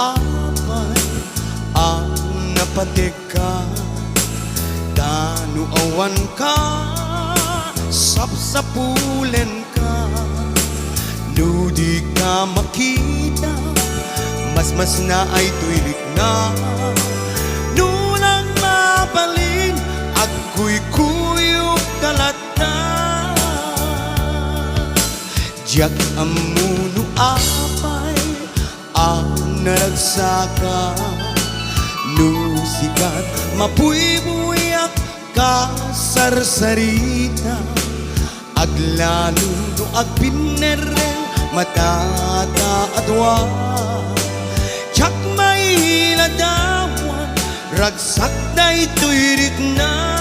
apay ang napatika, tanu awan ka, sapsapulen ka, nudi ka makita, mas na ay tuilik na, nulang mapalin, ako'y kuyog kalata. Diyak amuno apay ang naragsaka, nusikat mapuy-buyak ka sarsarita, aglalo no agpineren matata adwa. Diyak may ladawan, ragsak na ito'y na.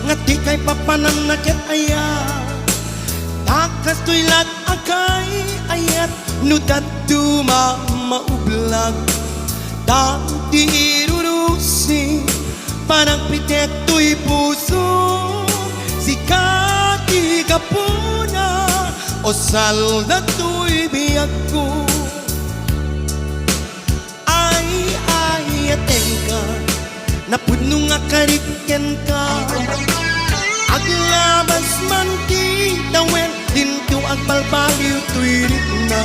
Nga di kay papanang nakit aya, takas to'y lat akay ayat, nudat duma maublag, dati irurusin, parang pitek to'y puso, sikati kapuna, o salda to'y biyag ko. Ay, ateng ka, napuno nga kariken ka, aglabas man ti tawen, dinto agbalbaliw tuirik na.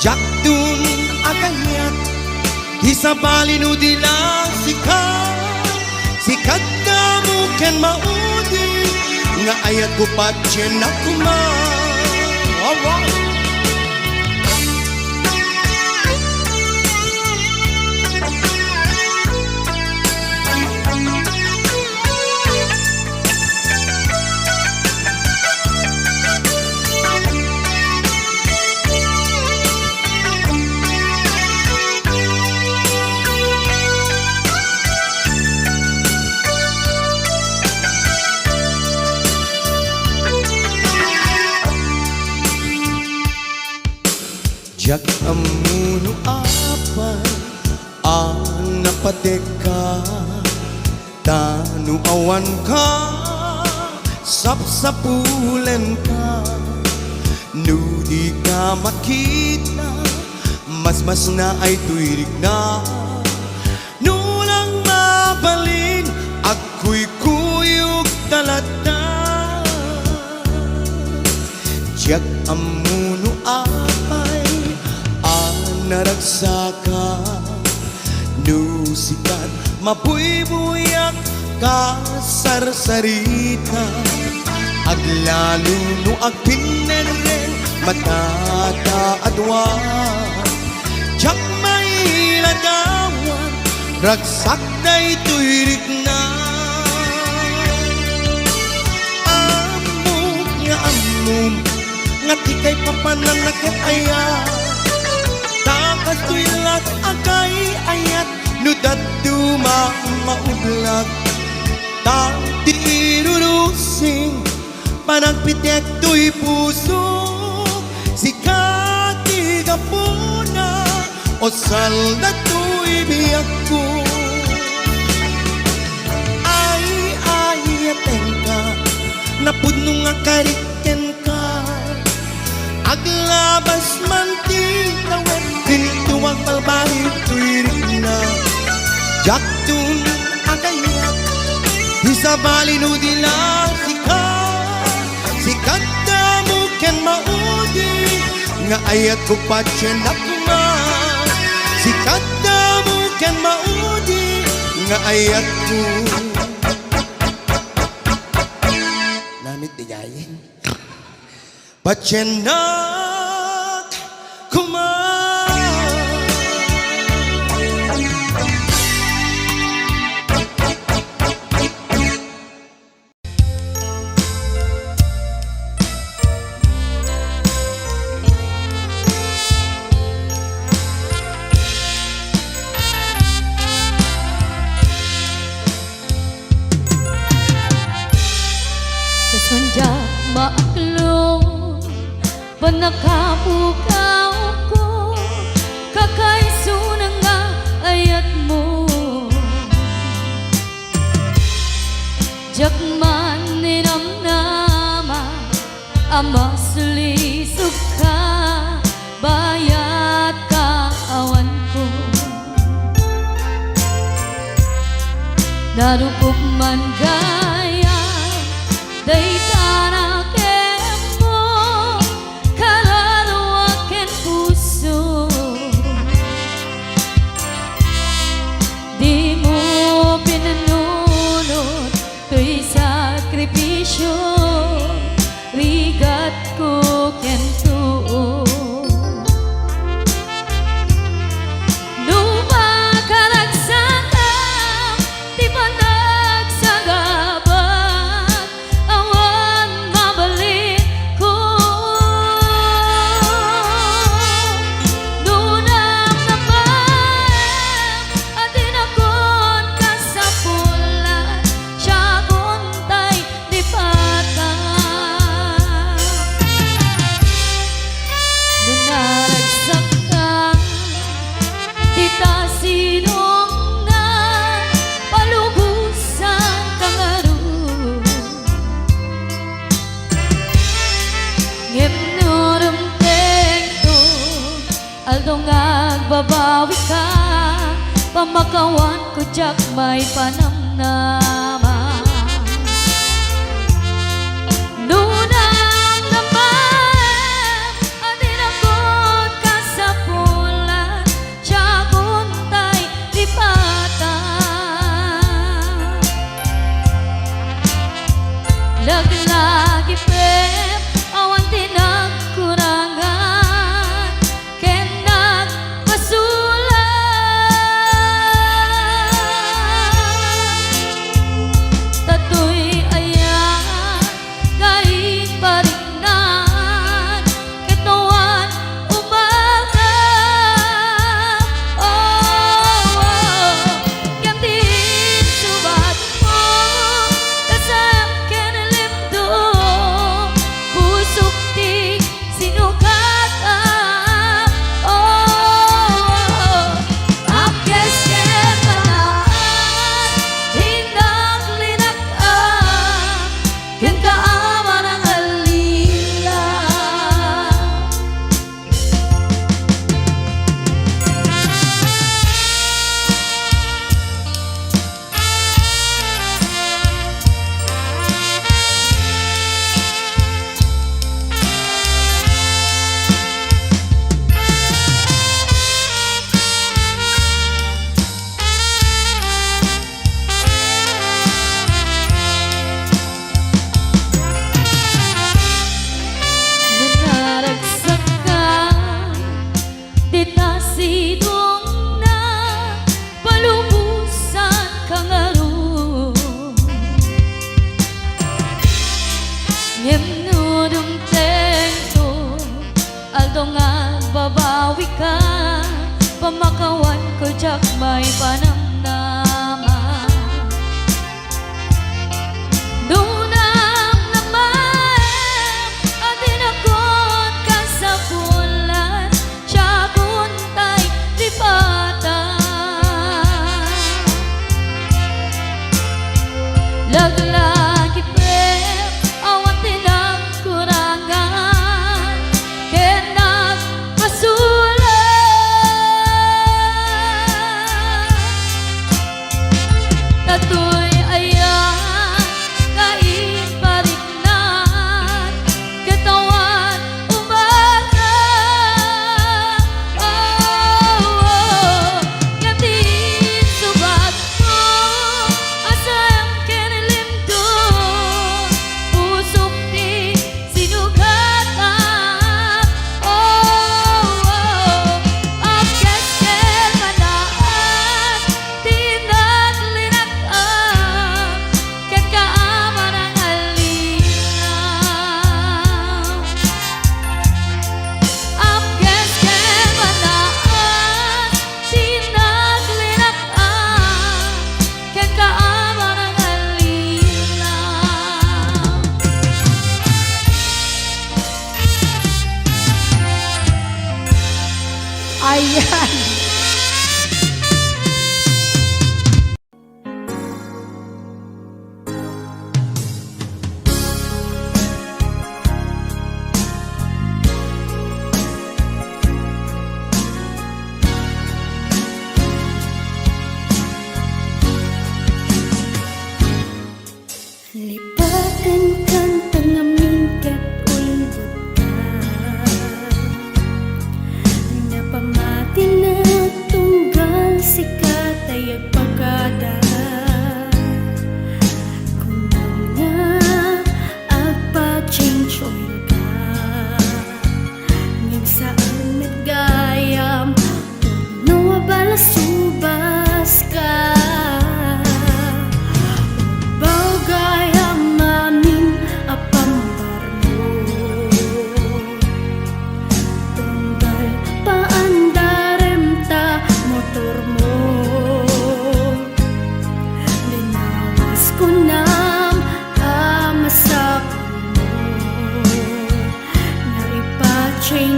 Jak dun agayat, isabali no dila sikat ka mo ken maudi, nga ayat ko patyen na kuma. Alright. Jak amuno apay ang napatika, tanu awan ka, sapsapulen ka, nudi ka makita, mas na ay tuirik na, nulang mabalin, ako'y kuyog talata. Jak amuno apay naragsaka, nusikat mapuy-buyak ka sarsarita, aglalo no agpineren matata adwa. Diyak may ladawan, ragsak na ito'y na. Amum nga di kay papanang nakit aya, takas to'y lat akay ayat, nudat duma maublag, dati irurusin, panagpitek to'y puso, sikati kapuna, o salda to'y biyag ko. Ay, ateng ka, napuno nga kariken ka, aglabas man ti tawen, dintuwang balbali tuirik na. Jak dun agayat, isabali no dila sikat na mo ken maudi, nga ayat ko patyen akma. Sikat na mo ken maudi, nga ayat ko. Namit di jayin patyen na kuma. Kasanja maaklo, panakabukaw ko, kakaisunang nga ayat mo. Jak man ama sulisog ka bayat ka awan ko narukop man gaya day tanah mo kararawakin puso di mo pinanunod kay sakripisyo rigat ko kento Numa karagsakam di panagsagaban awan mabalik ko Nunang naman at inakon ka sa pulan siya kuntay di patay Naragsak ka, tita sinong na palubusan kang aru Ngimnurum tekto, aldong agbabawi ka Pamakawan ko jak may panamnama Nunang naman atin akot ka sa pulan siya kuntay lipatan Laglagi pep awan tinagkurangan ken nagpasulan Tatoy ayan kahit parignan Ketawan umaga Yang din subat mo Kasayang kinalimdo Pusok di sinukatan Akes ketanaan Hindang linag-am Ken kaaman ang alila Nanaragsak ka di nasidong na palubusan kang aru Ngimnudong tekto aldong agbabawi ka Pamakawan ko jak may panamnama Nunang naman atin akot ka sa pulan siya kuntay lipatan Laglagi pep awan tinagkurangan ken nagpasulan Tatoy ayan kahit parignan Ketawan umaga Yang din subat mo Asayang kinilimdo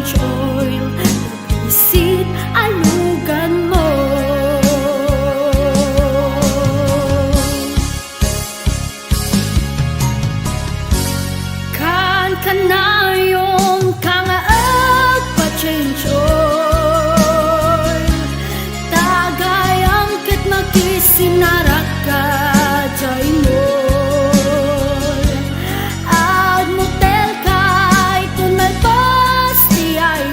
change oil, visit alugan mo. Kan kanayong kangaag pa-change oil, tagayang ket makisinarak ka jay mall. Ad motel kay kun may pasti ay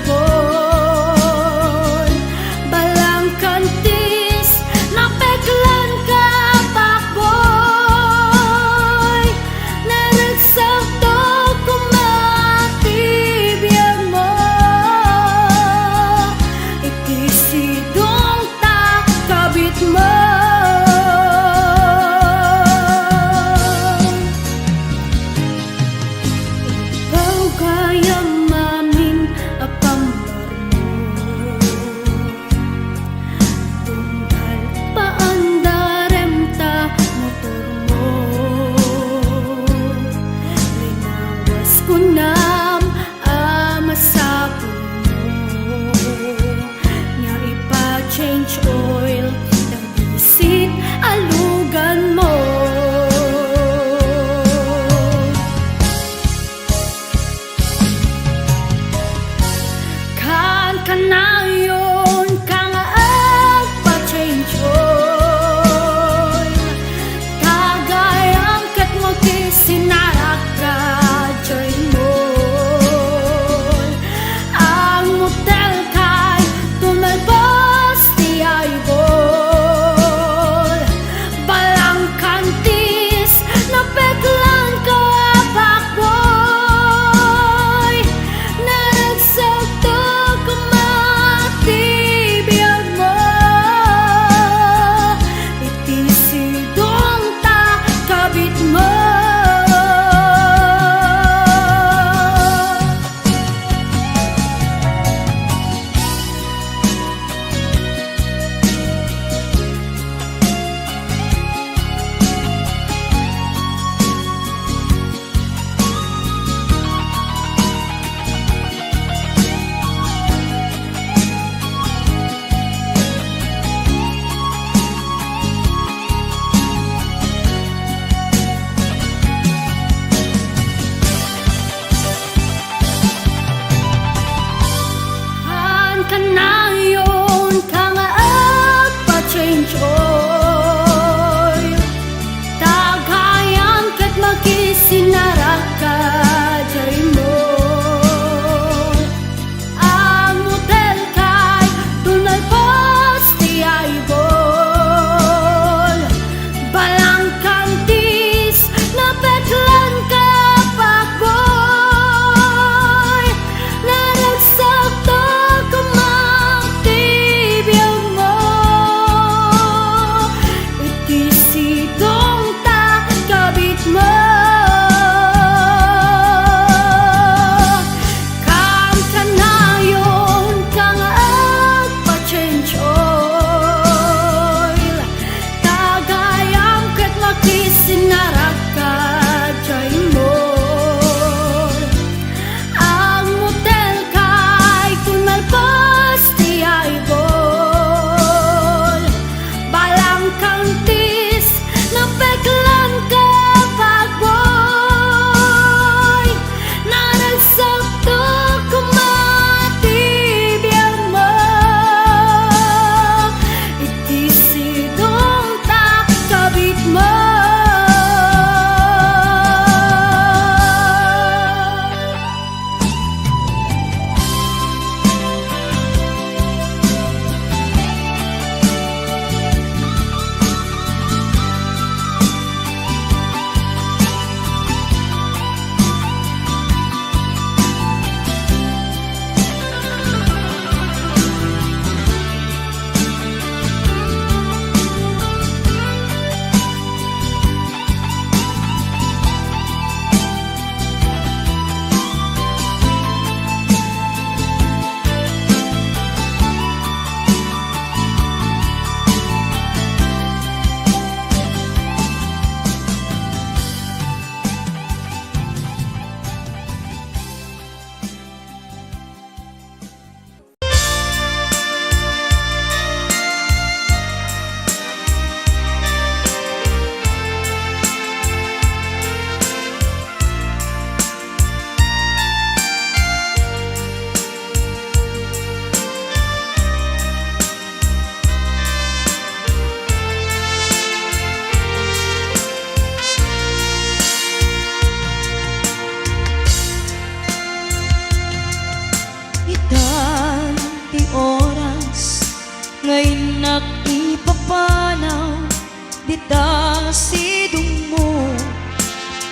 dita sidong mo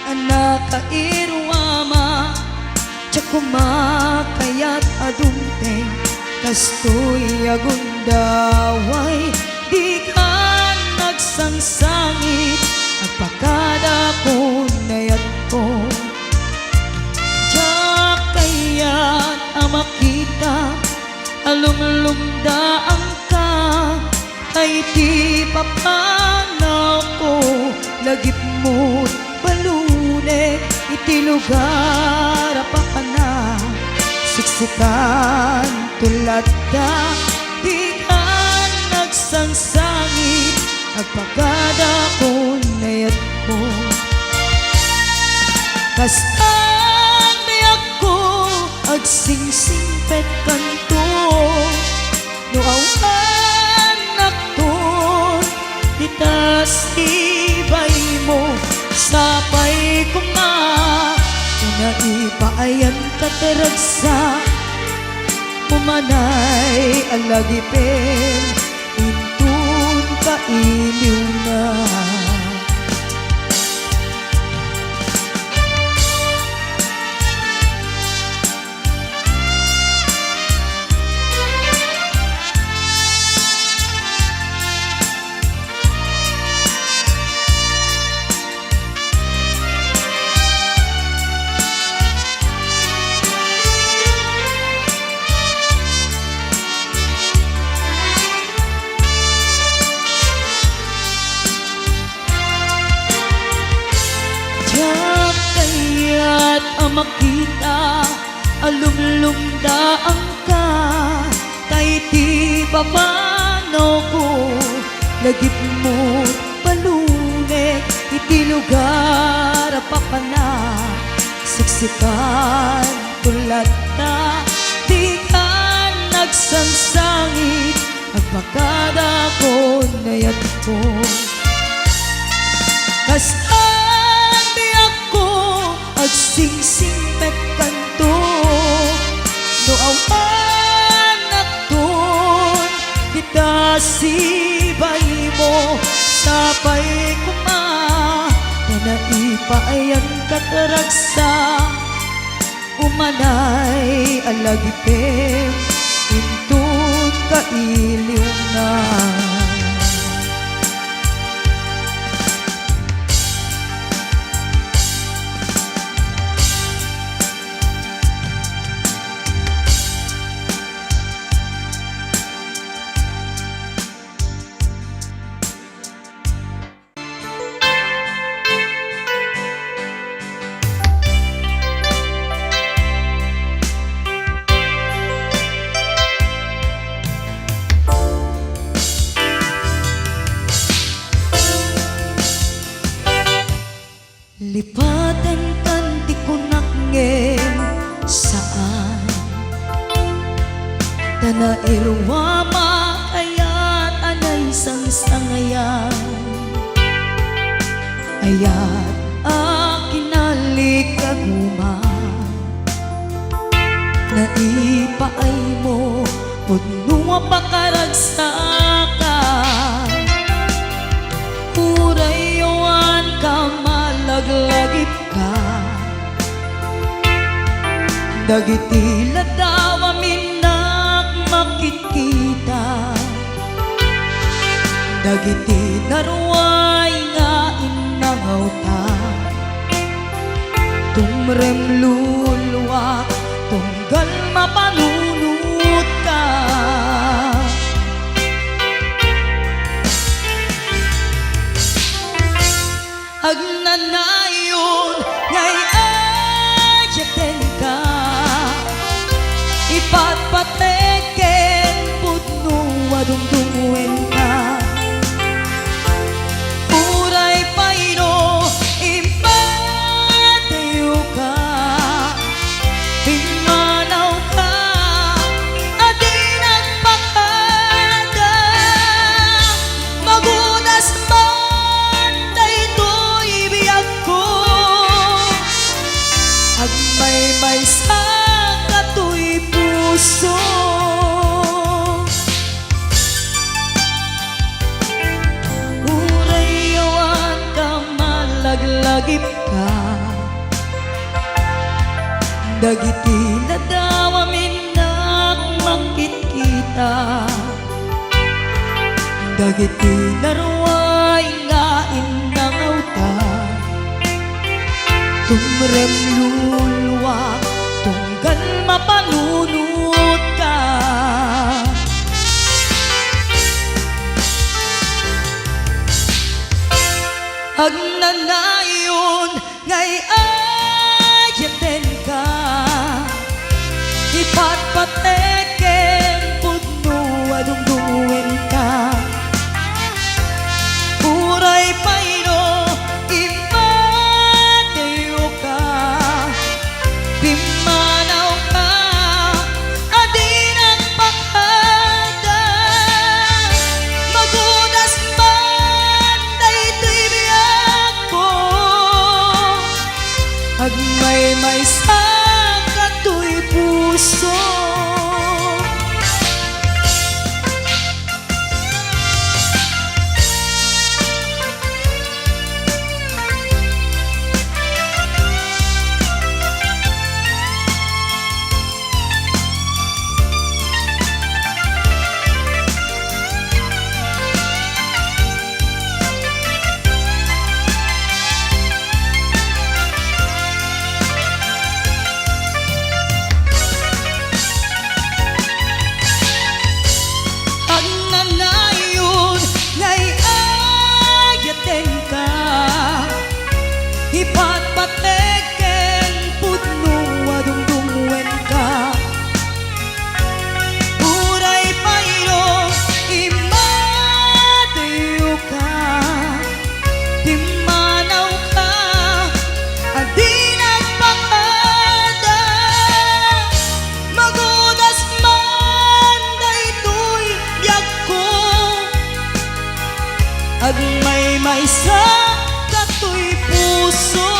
anak kairwama tsak kumakayat adunteng kastoy agundaway di ka nagsangsangit agpakada ko nayat ko tsak kayat amakita alumlumdaan ka ay di papanaw ko lagip mo't balunek iti lugar pa na siksikan tulad ka di ka nagsangsangit agpagada ko nayat ko kastang nayak ko agsingsingpet kanto no awan nakton ditas ibay mo sapay kuma naipayan kataragsa umanay alagipin intun kailiw na makita alumlumdaan ka tay ti papano ko lagip mo palunek iti lugar papana siksikan tulad na di ka nagsangsangit agpakada ko nayat ko kastan di ako agsingsingpet kanto no awan nakton kita sibay mo sapay kuma na naipayan kataragsa umanay alagipin intun kailiw na lipatan kanti ko nakngem saan tanairwama ayat anay sangsangayan ayat akinalik aguma naipaay mo pudnunga pakaragsakan urayawan ka laglagip ka dagiti ladaw aminak makikita dagiti naruay nga inangaw ta tumrem luluwa tunggal mapanunut ka agnanayon ngay ajaten ka ipatpateken pudno adungdungwen ka uray payno impatayo ka pingmanaw ka adi nagpakada magunas man daytoy biyag ko agmay sa katoy puso uray lagip ka. Dagiti na daw amin na makikita, dagiti naruay nga inangawta. Tumrem lulwa tunggal mapalunod ka. Agnanayon ngay ayaten ka, ipatpateken pudno adungduin ka. Uray payno imateo ka, pimanaw ka, adin ang pakada. Magudas man daytoy biyak ko, agmay-may sa katoy puso. Agnanayon ngay ayaten ka, ipatpateken pudno adungdungen ka. Uray payno imateo ka, pimanaw ka, adin ang pakada. Magudas man daytoy biyak ko, agmay-may sa katoy puso.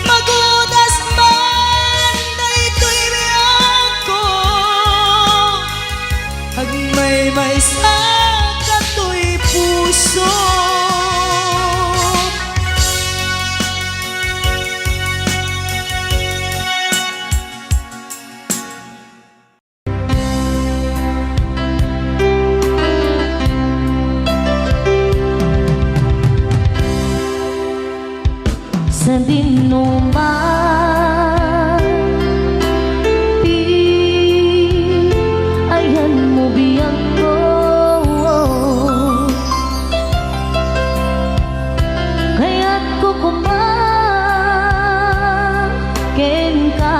Magudas man daytoy biyak ko, agmay-may sa katoy puso. Sa dinuman di ayan mo biyang ko, kaya't kukumaken ka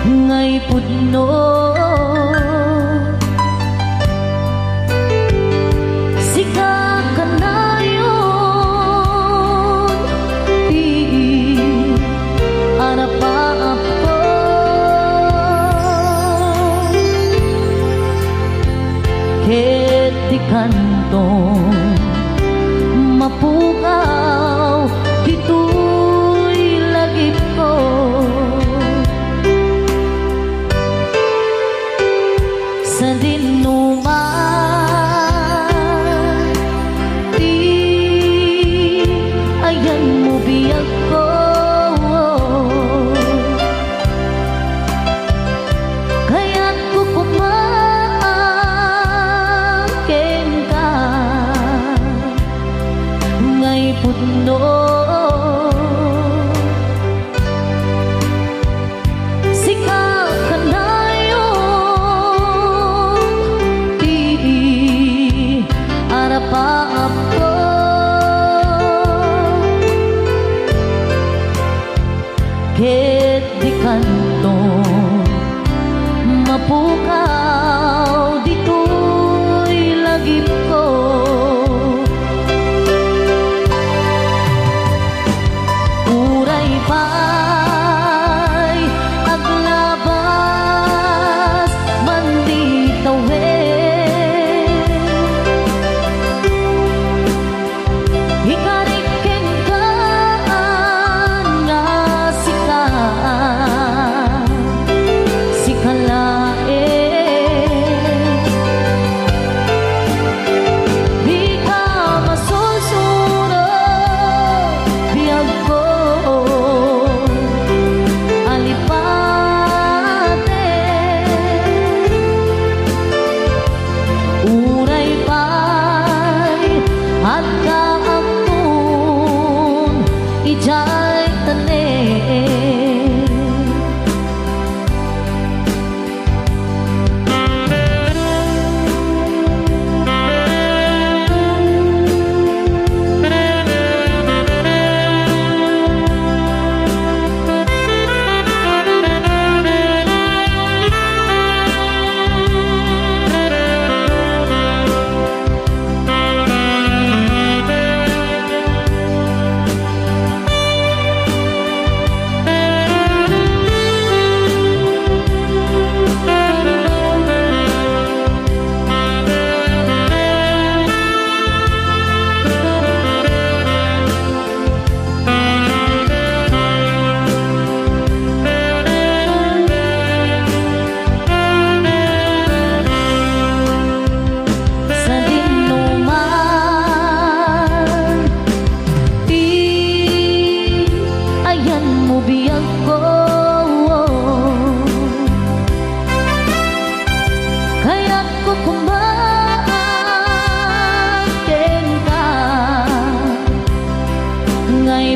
ngay pudno. Sika ka na yun, di arapaap ko. Ket di kantong mapukaw, dito'y lagip ko. Sa dinuman di ayan mo biyak ko, kaya't kukumaken ka ngay pudno. Sika ka na yun, di arapaap ko. Ket di kantong mapukaw, dito'y lagip ko. Uray pa'y aglabas man di tawid,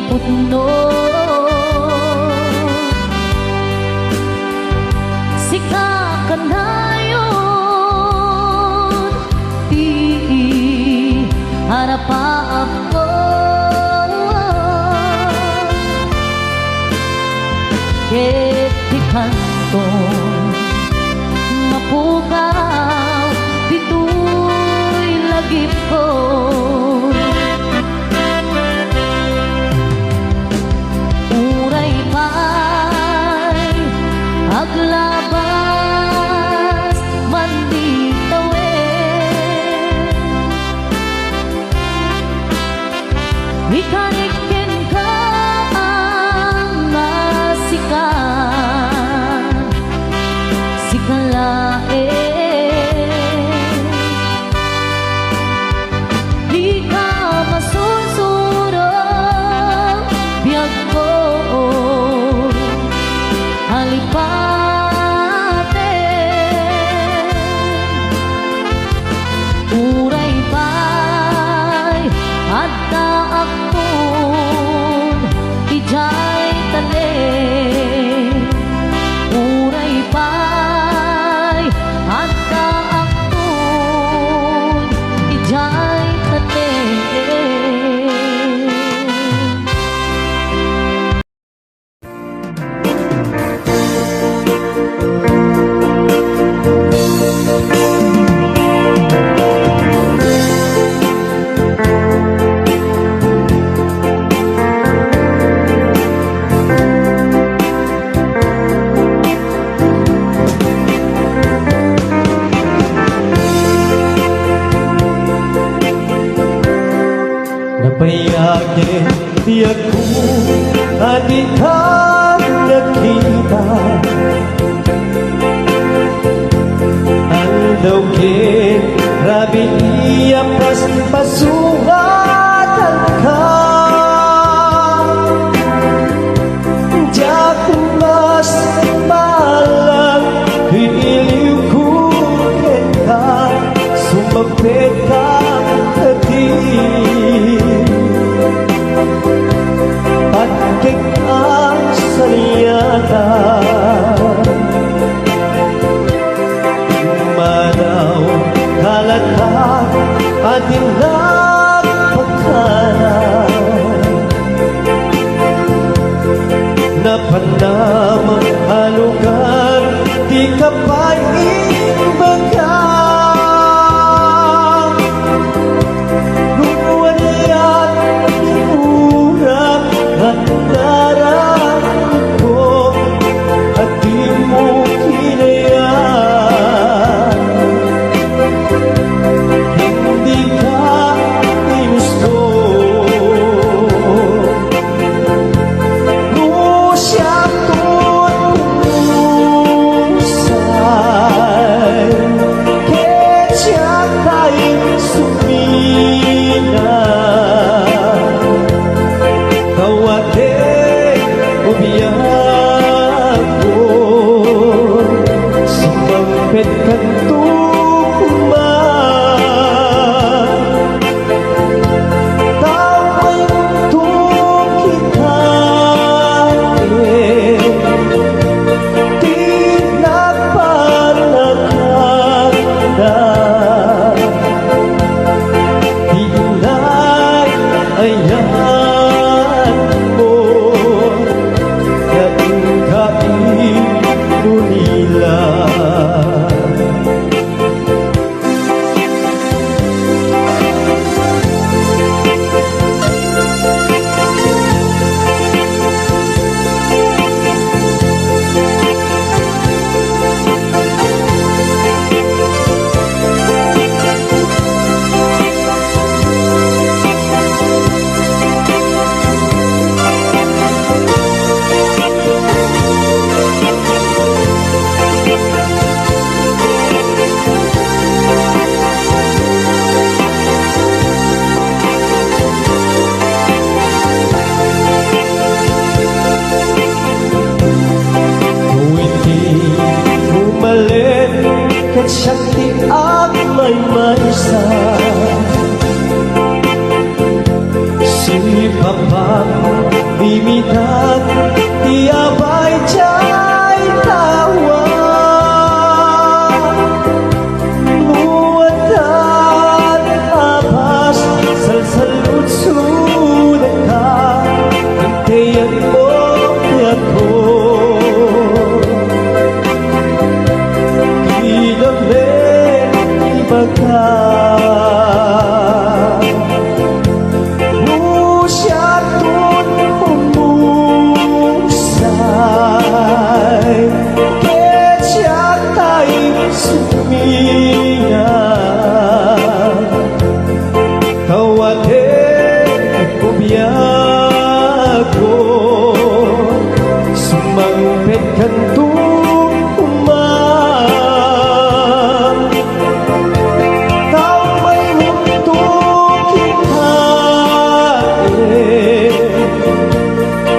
putno. Sika kanayon, di harapa ako. Ket di kanton mapukaw, dito'y lagip ko. Uray pa'y aglabas man di tawid. Ikanikin ka ang nasikan, sikalae. Di ka masusurong biyag ko, halipate. Uray pa'y adda akon, ijay tanin. Uray pa'y adda akon, ijay tanin. Napayagin di ako at ikang nakita. Andawin, rabi iya pas pasungatan ka. Diyak mas malang iliw ko ka, sumapit ka pagkik ang saliyata. Manaw kalatag ating nagpagkana, napanamang halugan di ka pa imbaga. Nila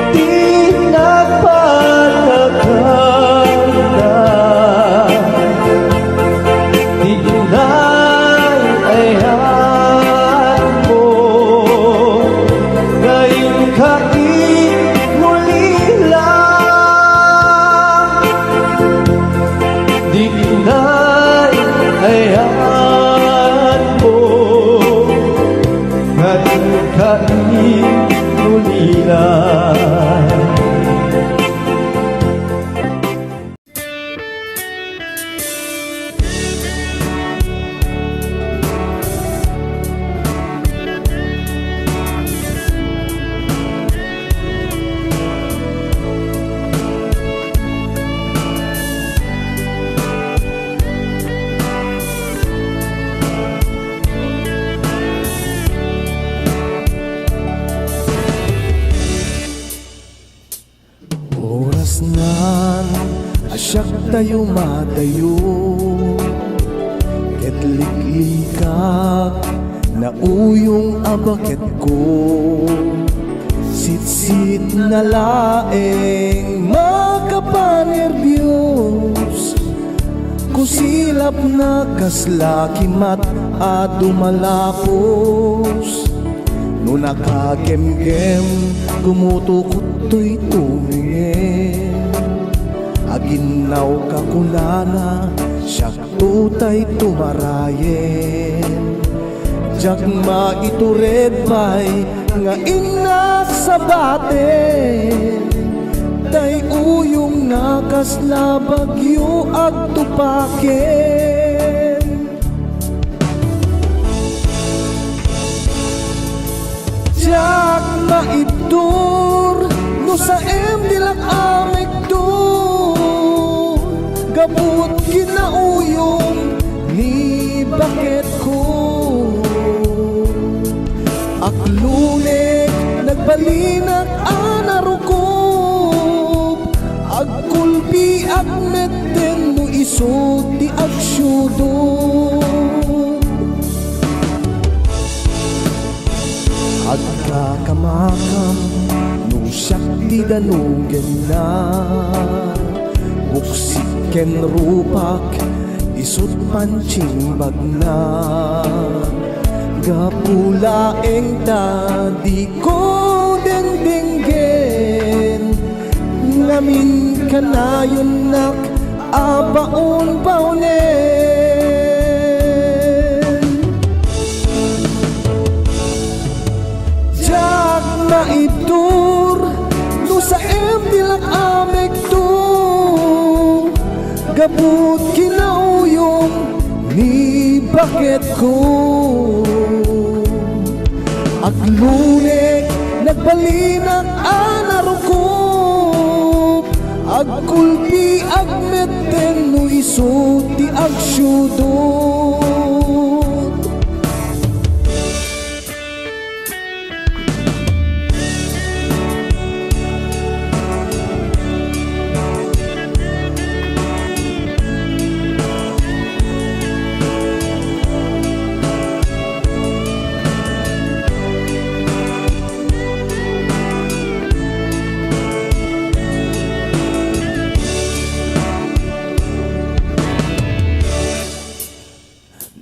Di nagpataganda, di inayayaan mo ngayong muli lang. Di inayayaan mo ngayong muli lang. Oras nan asyak tayo matayo, ket liklikak na uyong abaket ko, sit-sit na laeng makapanerbiyos, kusilap na kaslakimat at dumalapos. No nakagem-gem, kumutukot to'y tumingin, aginaw kakulana, siyak tutay tumarayen. Jak maitured bay, nga inak sa batin, tay uyong nakasla bagyo ag tupaken. Jak maitur, no sa dilak amig dur, gabut kinauyong ni bakit ko. Aklunek nagbalinak anarukob, agkulpi agmetten no isod di agsyudod. Agkakamakam no siyak di danugen na, buksiken rupak isut pancing bagna, gapulaeng ta di ko dengdenggen, ngamin kanayon nak abaon baunen. Jak maitur, no sa dilak amig dur, gabut kinauyong ni bakit ko. Aglunek nagbalinak anarukob, agkulpi agmetten no isod di agsyudod.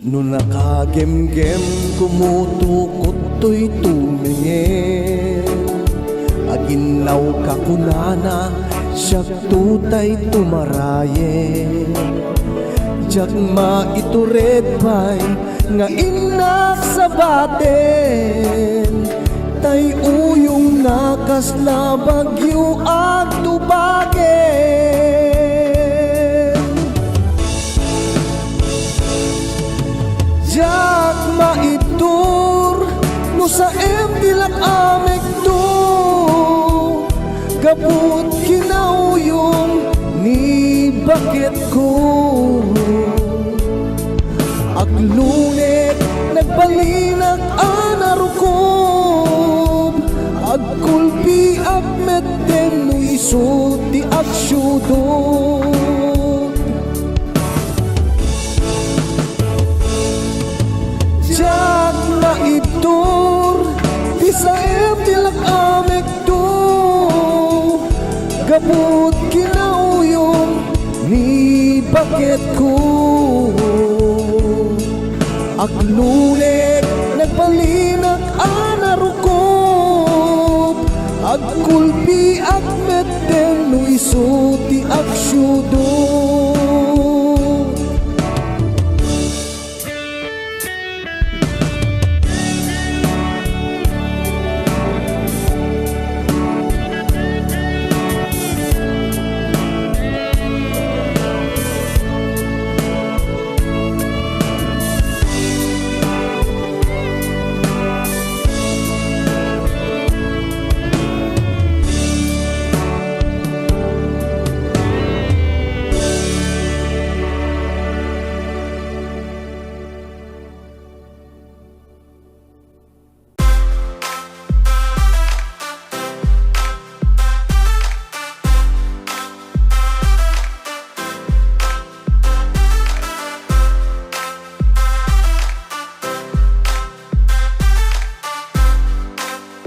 No nakagem-gem, kumutukot to'y tumingin, aginaw kakunana, siyak tutay tumarayen. Jak maitured bay, nga inak sa batin, tay uyong nakasla bagyo at tubagen. Jak maitur, no sa dilak amig dur, gabut kinauyong ni bakit ko. Aglunek nagbalinak anarukob, agkulpi agmetten no isod di agsyudod. Jak ibtor Di saem tilak amek to Gabot kinauyong ni bakit ko Aglulik nagpalinag anarukop Agkulpi at meten no iso ti aksyudo